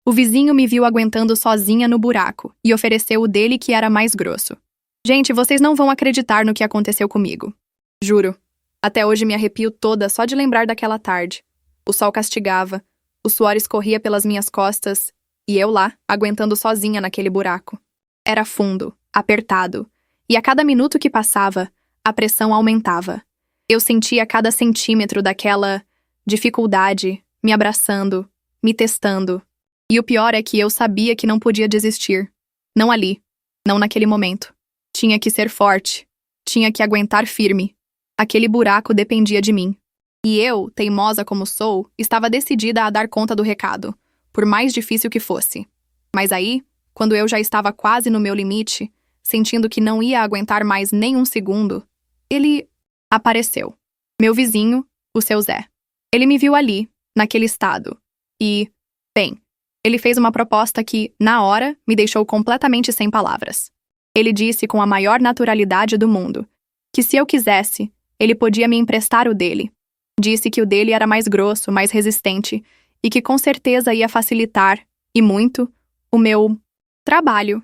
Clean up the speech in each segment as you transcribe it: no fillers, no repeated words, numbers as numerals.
O vizinho me viu aguentando sozinha no buraco e ofereceu o dele que era mais grosso. Gente, vocês não vão acreditar no que aconteceu comigo. Juro. Até hoje me arrepio toda só de lembrar daquela tarde. O sol castigava, o suor escorria pelas minhas costas e eu lá, aguentando sozinha naquele buraco. Era fundo, apertado, e a cada minuto que passava, a pressão aumentava. Eu sentia cada centímetro daquela dificuldade me abraçando, me testando. E o pior é que eu sabia que não podia desistir. Não ali, não naquele momento. Tinha que ser forte, tinha que aguentar firme. Aquele buraco dependia de mim. E eu, teimosa como sou, estava decidida a dar conta do recado, por mais difícil que fosse. Mas aí, quando eu já estava quase no meu limite, sentindo que não ia aguentar mais nem um segundo, ele apareceu. Meu vizinho, o seu Zé. Ele me viu ali, naquele estado. E, bem, ele fez uma proposta que, na hora, me deixou completamente sem palavras. Ele disse com a maior naturalidade do mundo que se eu quisesse, ele podia me emprestar o dele. Disse que o dele era mais grosso, mais resistente e que com certeza ia facilitar, e muito, o meu trabalho.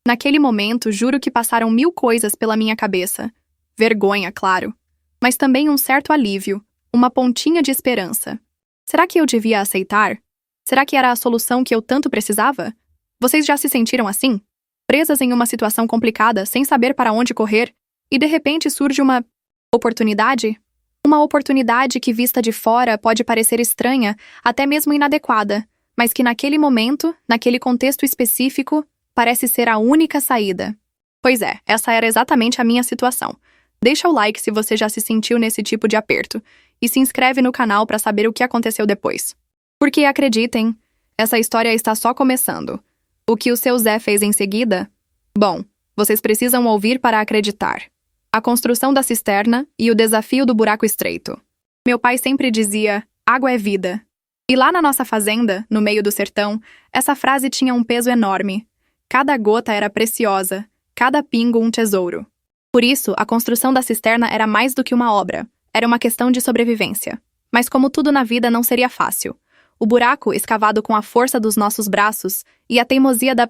Naquele momento, juro que passaram 1000 coisas pela minha cabeça. Vergonha, claro, mas também um certo alívio, uma pontinha de esperança. Será que eu devia aceitar? Será que era a solução que eu tanto precisava? Vocês já se sentiram assim? Presas em uma situação complicada, sem saber para onde correr, e de repente surge uma oportunidade? Uma oportunidade que, vista de fora, pode parecer estranha, até mesmo inadequada, mas que naquele momento, naquele contexto específico, parece ser a única saída. Pois é, essa era exatamente a minha situação. Deixa o like se você já se sentiu nesse tipo de aperto, e se inscreve no canal para saber o que aconteceu depois. Porque acreditem, essa história está só começando. O que o seu Zé fez em seguida? Bom, vocês precisam ouvir para acreditar. A construção da cisterna e o desafio do buraco estreito. Meu pai sempre dizia, água é vida. E lá na nossa fazenda, no meio do sertão, essa frase tinha um peso enorme. Cada gota era preciosa, cada pingo um tesouro. Por isso, a construção da cisterna era mais do que uma obra, era uma questão de sobrevivência. Mas como tudo na vida não seria fácil. O buraco, escavado com a força dos nossos braços e a teimosia da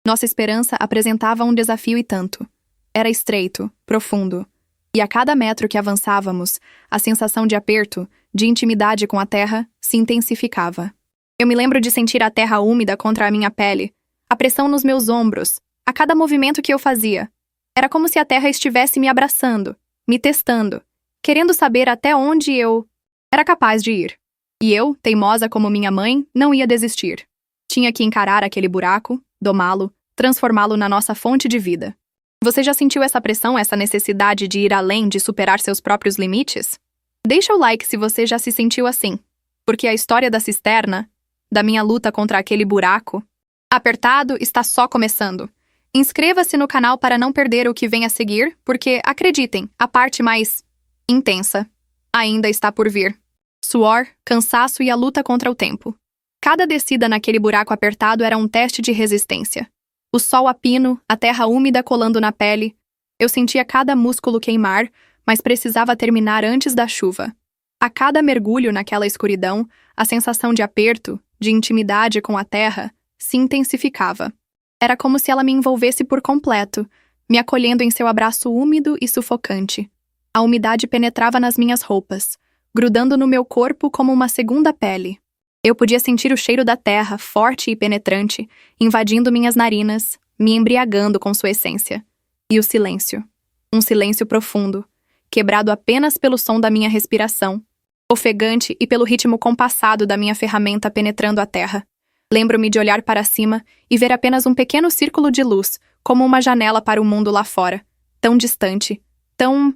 nossa esperança, apresentava um desafio e tanto. Era estreito, profundo. E a cada metro que avançávamos, a sensação de aperto, de intimidade com a terra, se intensificava. Eu me lembro de sentir a terra úmida contra a minha pele, a pressão nos meus ombros, a cada movimento que eu fazia. Era como se a terra estivesse me abraçando, me testando, querendo saber até onde eu era capaz de ir. E eu, teimosa como minha mãe, não ia desistir. Tinha que encarar aquele buraco, domá-lo, transformá-lo na nossa fonte de vida. Você já sentiu essa pressão, essa necessidade de ir além, de superar seus próprios limites? Deixa o like se você já se sentiu assim, porque a história da cisterna, da minha luta contra aquele buraco apertado, está só começando. Inscreva-se no canal para não perder o que vem a seguir, porque, acreditem, a parte mais intensa ainda está por vir. Suor, cansaço e a luta contra o tempo. Cada descida naquele buraco apertado era um teste de resistência. O sol a pino, a terra úmida colando na pele. Eu sentia cada músculo queimar, mas precisava terminar antes da chuva. A cada mergulho naquela escuridão, a sensação de aperto, de intimidade com a terra, se intensificava. Era como se ela me envolvesse por completo, me acolhendo em seu abraço úmido e sufocante. A umidade penetrava nas minhas roupas, grudando no meu corpo como uma segunda pele. Eu podia sentir o cheiro da terra, forte e penetrante, invadindo minhas narinas, me embriagando com sua essência. E o silêncio. Um silêncio profundo, quebrado apenas pelo som da minha respiração, ofegante e pelo ritmo compassado da minha ferramenta penetrando a terra. Lembro-me de olhar para cima e ver apenas um pequeno círculo de luz, como uma janela para o mundo lá fora, tão distante, tão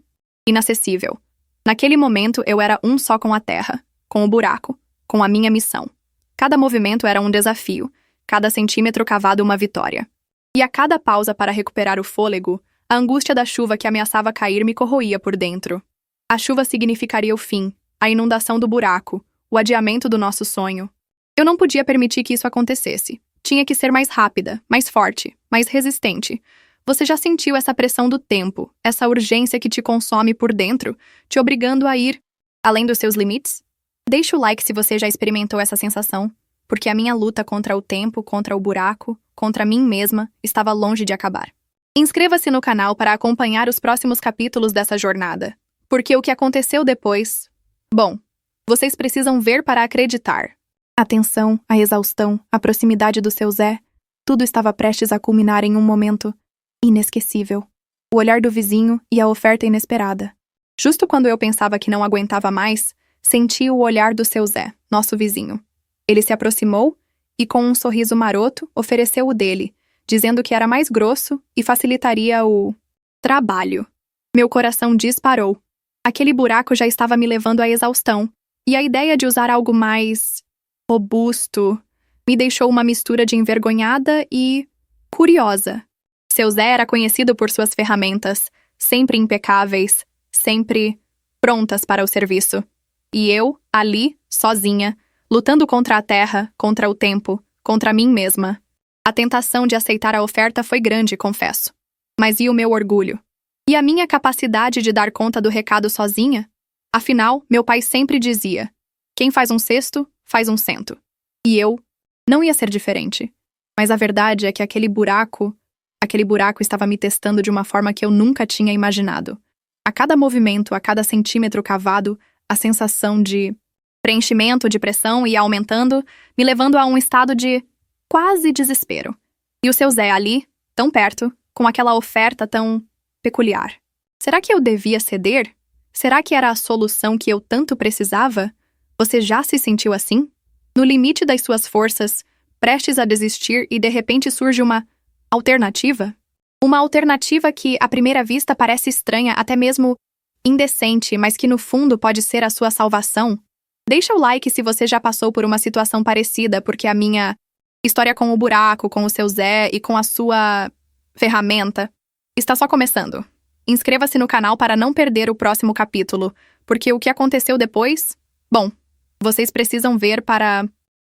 inacessível. Naquele momento eu era um só com a terra, com o buraco, com a minha missão. Cada movimento era um desafio, cada centímetro cavado uma vitória. E a cada pausa para recuperar o fôlego, a angústia da chuva que ameaçava cair me corroía por dentro. A chuva significaria o fim, a inundação do buraco, o adiamento do nosso sonho. Eu não podia permitir que isso acontecesse. Tinha que ser mais rápida, mais forte, mais resistente. Você já sentiu essa pressão do tempo, essa urgência que te consome por dentro, te obrigando a ir além dos seus limites? Deixa o like se você já experimentou essa sensação. porque a minha luta contra o tempo, contra o buraco, contra mim mesma, estava longe de acabar. Inscreva-se no canal para acompanhar os próximos capítulos dessa jornada, porque o que aconteceu depois... Bom, vocês precisam ver para acreditar. A tensão, a exaustão, a proximidade do seu Zé, tudo estava prestes a culminar em um momento inesquecível. O olhar do vizinho e a oferta inesperada. Justo quando eu pensava que não aguentava mais, senti o olhar do seu Zé, nosso vizinho. Ele se aproximou e, com um sorriso maroto, ofereceu o dele, dizendo que era mais grosso e facilitaria o trabalho. Meu coração disparou. Aquele buraco já estava me levando à exaustão, e a ideia de usar algo mais robusto me deixou uma mistura de envergonhada e curiosa. Seu Zé era conhecido por suas ferramentas, sempre impecáveis, sempre prontas para o serviço. E eu, ali, sozinha, lutando contra a terra, contra o tempo, contra mim mesma. A tentação de aceitar a oferta foi grande, confesso. Mas e o meu orgulho? E a minha capacidade de dar conta do recado sozinha? Afinal, meu pai sempre dizia: quem faz um cesto, faz um cento. E eu não ia ser diferente. Mas a verdade é que aquele buraco estava me testando de uma forma que eu nunca tinha imaginado. A cada movimento, a cada centímetro cavado, a sensação de preenchimento, de pressão ia aumentando, me levando a um estado de quase desespero. E o seu Zé ali, tão perto, com aquela oferta tão peculiar. Será que eu devia ceder? Será que era a solução que eu tanto precisava? Você já se sentiu assim? No limite das suas forças, prestes a desistir e de repente surge uma alternativa? Uma alternativa que, à primeira vista, parece estranha, até mesmo indecente, mas que no fundo pode ser a sua salvação? Deixa o like se você já passou por uma situação parecida, porque a minha história com o buraco, com o seu Zé e com a sua ferramenta está só começando. Inscreva-se no canal para não perder o próximo capítulo, porque o que aconteceu depois... Bom, vocês precisam ver para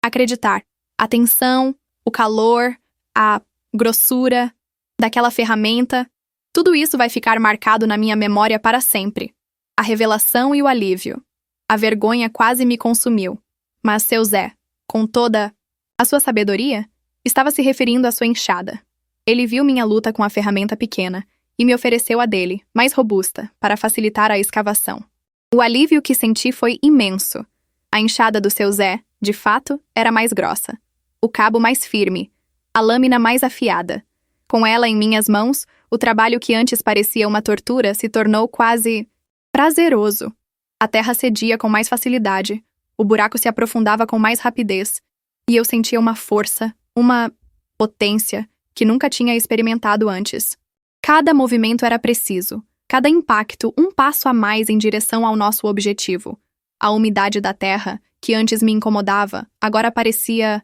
acreditar. A tensão, o calor, a grossura daquela ferramenta, tudo isso vai ficar marcado na minha memória para sempre. A revelação e o alívio. A vergonha quase me consumiu. Mas seu Zé, com toda a sua sabedoria, estava se referindo à sua enxada. Ele viu minha luta com a ferramenta pequena e me ofereceu a dele, mais robusta, para facilitar a escavação. O alívio que senti foi imenso. A enxada do seu Zé, de fato, era mais grossa. O cabo mais firme. A lâmina mais afiada. Com ela em minhas mãos, o trabalho que antes parecia uma tortura se tornou quase prazeroso. A terra cedia com mais facilidade, o buraco se aprofundava com mais rapidez, e eu sentia uma força, uma potência que nunca tinha experimentado antes. Cada movimento era preciso, cada impacto um passo a mais em direção ao nosso objetivo. A umidade da terra, que antes me incomodava, agora parecia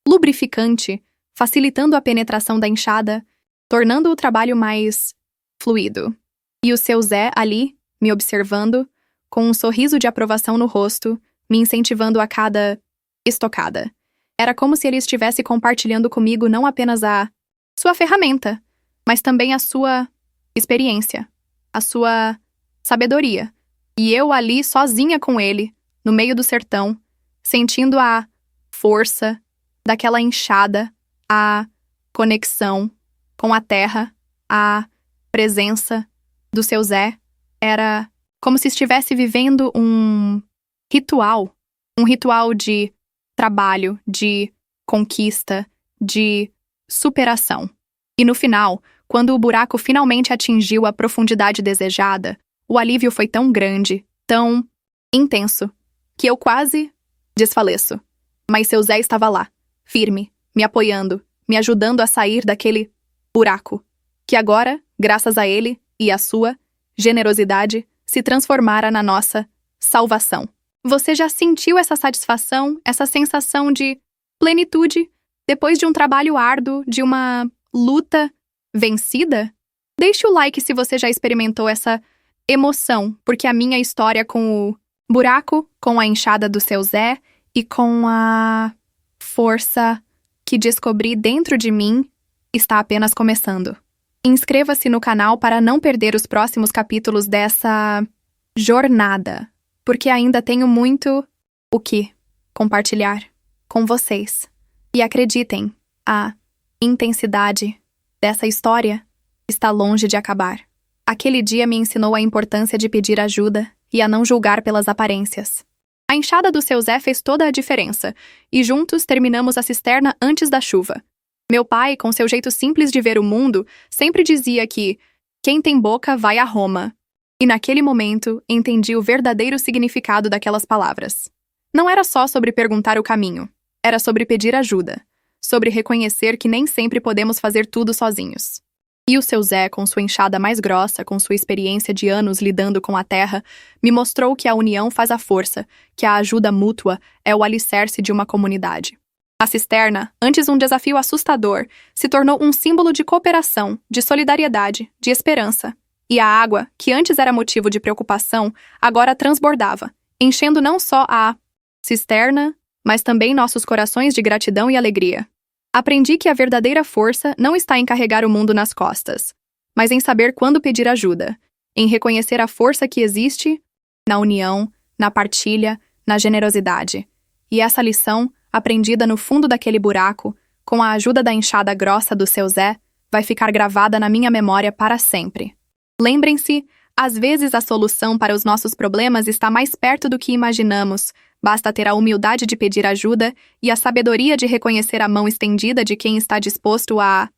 lubrificante, facilitando a penetração da enxada, tornando o trabalho mais fluido. E o seu Zé ali, me observando, com um sorriso de aprovação no rosto, me incentivando a cada estocada. Era como se ele estivesse compartilhando comigo não apenas a sua ferramenta, mas também a sua experiência, a sua sabedoria. E eu ali sozinha com ele, no meio do sertão, sentindo a força daquela enxada, a conexão com a terra, a presença do seu Zé, era como se estivesse vivendo um ritual de trabalho, de conquista, de superação. E no final, quando o buraco finalmente atingiu a profundidade desejada, o alívio foi tão grande, tão intenso, que eu quase desfaleço. Mas seu Zé estava lá, firme, me apoiando, me ajudando a sair daquele buraco, que agora, graças a ele e à sua generosidade, se transformara na nossa salvação. Você já sentiu essa satisfação, essa sensação de plenitude, depois de um trabalho árduo, de uma luta vencida? Deixe o like se você já experimentou essa emoção, porque a minha história com o buraco, com a enxada do seu Zé e com a força que descobri dentro de mim está apenas começando. Inscreva-se no canal para não perder os próximos capítulos dessa jornada, porque ainda tenho muito o que compartilhar. com vocês. E acreditem, a intensidade dessa história está longe de acabar. Aquele dia me ensinou a importância de pedir ajuda e a não julgar pelas aparências. A enxada do seu Zé fez toda a diferença, e juntos terminamos a cisterna antes da chuva. Meu pai, com seu jeito simples de ver o mundo, sempre dizia que quem tem boca vai a Roma. E naquele momento, entendi o verdadeiro significado daquelas palavras. Não era só sobre perguntar o caminho, era sobre pedir ajuda, sobre reconhecer que nem sempre podemos fazer tudo sozinhos. E o seu Zé, com sua enxada mais grossa, com sua experiência de anos lidando com a terra, me mostrou que a união faz a força, que a ajuda mútua é o alicerce de uma comunidade. A cisterna, antes um desafio assustador, se tornou um símbolo de cooperação, de solidariedade, de esperança. E a água, que antes era motivo de preocupação, agora transbordava, enchendo não só a cisterna, mas também nossos corações de gratidão e alegria. Aprendi que a verdadeira força não está em carregar o mundo nas costas, mas em saber quando pedir ajuda, em reconhecer a força que existe na união, na partilha, na generosidade. E essa lição, aprendida no fundo daquele buraco, com a ajuda da enxada grossa do seu Zé, vai ficar gravada na minha memória para sempre. Lembrem-se, às vezes a solução para os nossos problemas está mais perto do que imaginamos. Basta ter a humildade de pedir ajuda e a sabedoria de reconhecer a mão estendida de quem está disposto a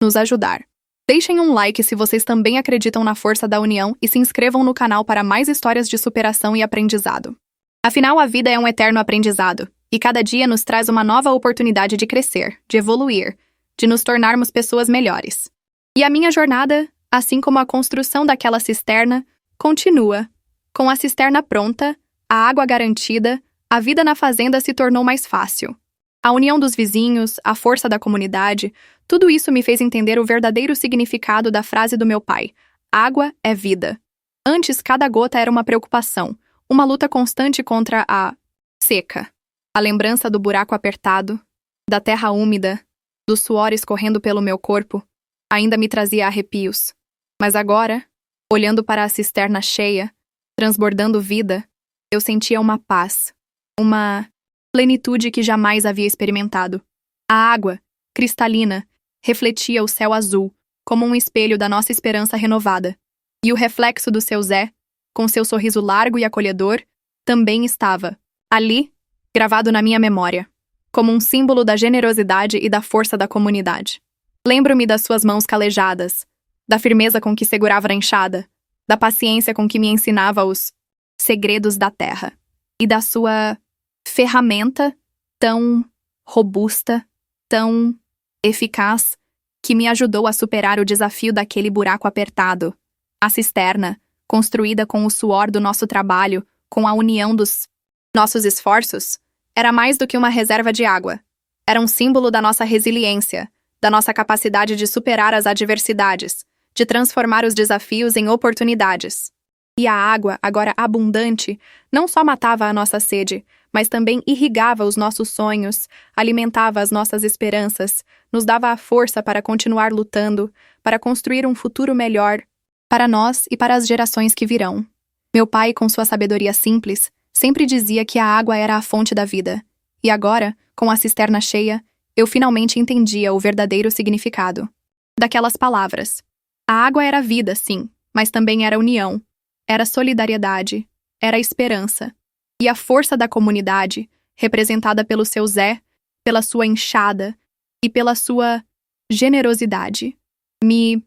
nos ajudar. Deixem um like se vocês também acreditam na força da união e se inscrevam no canal para mais histórias de superação e aprendizado. Afinal, a vida é um eterno aprendizado, e cada dia nos traz uma nova oportunidade de crescer, de evoluir, de nos tornarmos pessoas melhores. E a minha jornada, assim como a construção daquela cisterna, continua. Com a cisterna pronta, a água garantida, a vida na fazenda se tornou mais fácil. A união dos vizinhos, a força da comunidade, tudo isso me fez entender o verdadeiro significado da frase do meu pai: água é vida. Antes, cada gota era uma preocupação, uma luta constante contra a seca. A lembrança do buraco apertado, da terra úmida, do suor escorrendo pelo meu corpo, ainda me trazia arrepios. Mas agora, olhando para a cisterna cheia, transbordando vida, eu sentia uma paz, uma plenitude que jamais havia experimentado. A água, cristalina, refletia o céu azul, como um espelho da nossa esperança renovada. E o reflexo do seu Zé, com seu sorriso largo e acolhedor, também estava ali, gravado na minha memória, como um símbolo da generosidade e da força da comunidade. Lembro-me das suas mãos calejadas, da firmeza com que segurava a enxada, da paciência com que me ensinava os segredos da terra, e da sua ferramenta tão robusta, tão eficaz, que me ajudou a superar o desafio daquele buraco apertado. A cisterna, construída com o suor do nosso trabalho, com a união dos nossos esforços, era mais do que uma reserva de água. Era um símbolo da nossa resiliência, da nossa capacidade de superar as adversidades, de transformar os desafios em oportunidades. E a água, agora abundante, não só matava a nossa sede, mas também irrigava os nossos sonhos, alimentava as nossas esperanças, nos dava a força para continuar lutando, para construir um futuro melhor, para nós e para as gerações que virão. Meu pai, com sua sabedoria simples, sempre dizia que a água era a fonte da vida. E agora, com a cisterna cheia, eu finalmente entendia o verdadeiro significado daquelas palavras. A água era vida, sim, mas também era união, era solidariedade, era esperança. E a força da comunidade, representada pelo seu Zé, pela sua enxada e pela sua generosidade, me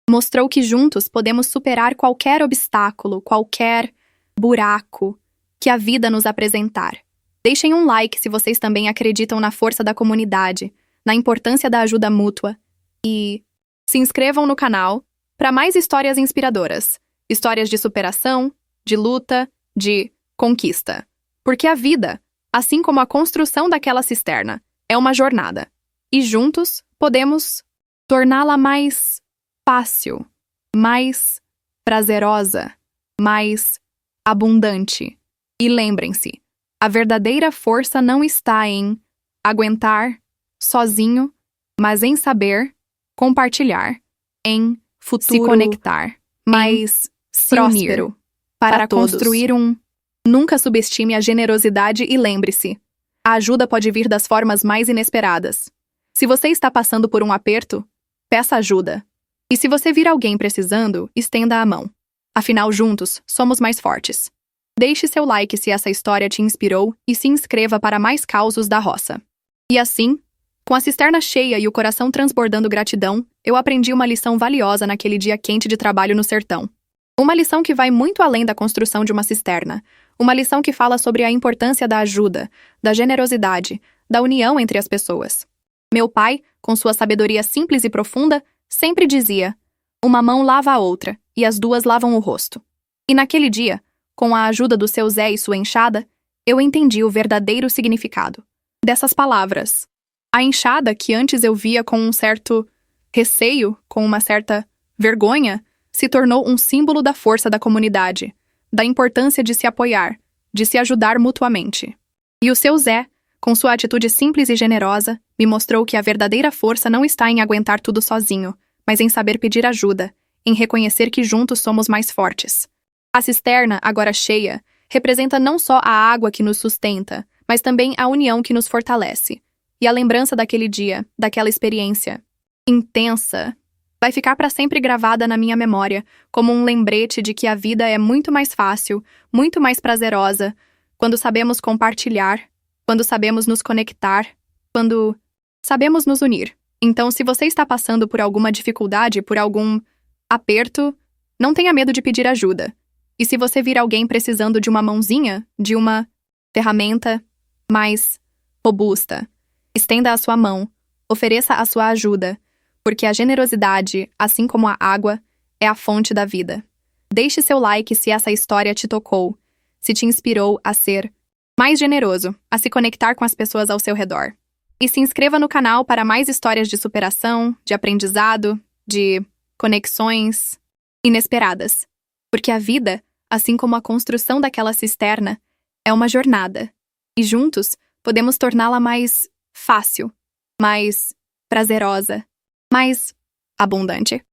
mostrou que juntos podemos superar qualquer obstáculo, qualquer buraco que a vida nos apresentar. Deixem um like se vocês também acreditam na força da comunidade, na importância da ajuda mútua e se inscrevam no canal para mais histórias inspiradoras, histórias de superação, de luta, de conquista. Porque a vida, assim como a construção daquela cisterna, é uma jornada. E juntos podemos torná-la mais fácil, mais prazerosa, mais abundante. E lembrem-se, a verdadeira força não está em aguentar sozinho, mas em saber compartilhar, em futuro, se conectar, mas se unir para construir um. Nunca subestime a generosidade e lembre-se, A ajuda pode vir das formas mais inesperadas. Se você está passando por um aperto, peça ajuda. E se você vir alguém precisando, estenda a mão. Afinal, juntos, somos mais fortes. Deixe seu like se essa história te inspirou e se inscreva para mais causos da roça. E assim, com a cisterna cheia e o coração transbordando gratidão, eu aprendi uma lição valiosa naquele dia quente de trabalho no sertão. Uma lição que vai muito além da construção de uma cisterna. Uma lição que fala sobre a importância da ajuda, da generosidade, da união entre as pessoas. Meu pai, com sua sabedoria simples e profunda, sempre dizia: uma mão lava a outra, e as duas lavam o rosto. E naquele dia, com a ajuda do seu Zé e sua enxada, eu entendi o verdadeiro significado dessas palavras. A enxada, que antes eu via com um certo receio, com uma certa vergonha, se tornou um símbolo da força da comunidade, da importância de se apoiar, de se ajudar mutuamente. E o seu Zé, com sua atitude simples e generosa, me mostrou que a verdadeira força não está em aguentar tudo sozinho, mas em saber pedir ajuda, em reconhecer que juntos somos mais fortes. A cisterna, agora cheia, representa não só a água que nos sustenta, mas também a união que nos fortalece. E a lembrança daquele dia, daquela experiência intensa, vai ficar para sempre gravada na minha memória, como um lembrete de que a vida é muito mais fácil, muito mais prazerosa, quando sabemos compartilhar, quando sabemos nos conectar, quando sabemos nos unir. Então, se você está passando por alguma dificuldade, por algum aperto, não tenha medo de pedir ajuda. E se você vir alguém precisando de uma mãozinha, de uma ferramenta mais robusta, estenda a sua mão, ofereça a sua ajuda, porque a generosidade, assim como a água, é a fonte da vida. Deixe seu like se essa história te tocou, se te inspirou a ser mais generoso, a se conectar com as pessoas ao seu redor. E se inscreva no canal para mais histórias de superação, de aprendizado, de conexões inesperadas. Porque a vida, assim como a construção daquela cisterna, é uma jornada. E juntos, podemos torná-la mais fácil, mais prazerosa, mais abundante.